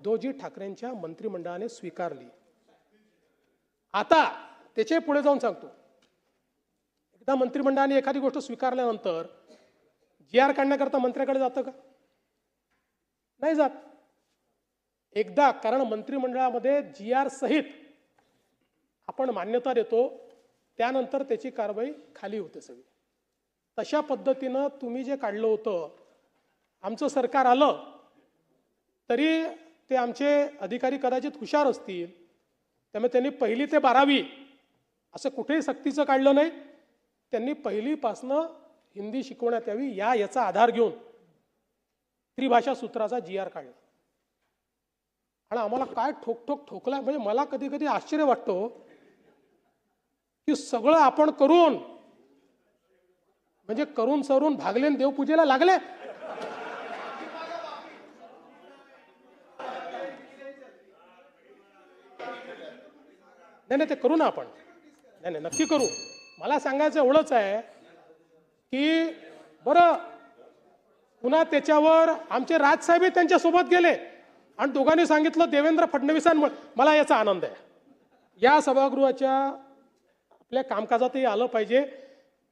उद्धवजी ठाकरेंच्या मंत्रिमंडळाने स्वीकारली। आता त्याचे पुढे जाऊन सांगतो, एकदा मंत्रिमंडळाने एखादी गोष्ट स्वीकारल्यानंतर जी.आर. काढण्याकरता मंत्र्याकडे जातं का? नाही जात। एकदा कारण मंत्रिमंडळामध्ये जी.आर. सहित आपण मान्यता देतो, त्यानंतर त्याची कारवाई खाली होते सगळी। तशा पद्धतीनं तुम्ही जे काढलं होतं, आमचं सरकार आलं तरी ते आमचे अधिकारी कदाचित हुशार असतील, त्यामुळे त्यांनी 1ली ते 12वी असं कुठेही सक्तीचं काढलं नाही। त्यांनी 1लीपासनं हिंदी शिकवण्यात यावी याचा आधार घेऊन त्रिभाषा सूत्राचा जी.आर. काढला। आणि आम्हाला काय ठोकला, म्हणजे मला कधी कधी आश्चर्य वाटतो की सगळं आपण करून म्हणजे करून सरून भागलेन देवपूजेला लागले। नाही ते करू ना आपण, नाही नक्की करू। मला सांगायचं एवढंच आहे की बरं पुन्हा त्याच्यावर आमचे राजसाहेब त्यांच्यासोबत गेले आणि दोघांनी सांगितलं देवेंद्र फडणवीसांमुळे। मला याचा आनंद आहे, या सभागृहाच्या आपल्या कामकाजातही आलं पाहिजे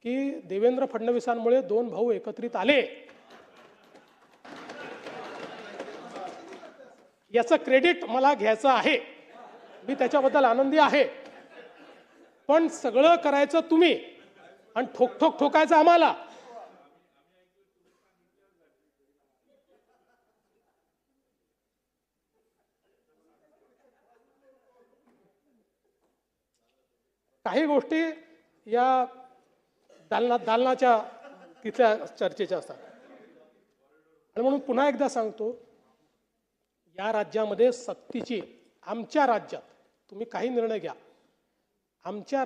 की देवेंद्र फडणवीसांमुळे 2 भाऊ एकत्रित आले, याचं क्रेडिट मला घ्यायचं आहे, मी त्याच्याबद्दल आनंदी आहे। पण सगळं करायचं तुम्ही आणि ठोकायचं आम्हाला। काही गोष्टी या दालनाच्या तिथल्या चर्चेच्या असतात। आणि म्हणून पुन्हा एकदा सांगतो, या राज्यामध्ये सक्तीची, आमच्या राज्यात तुम्ही काही निर्णय घ्या, आमच्या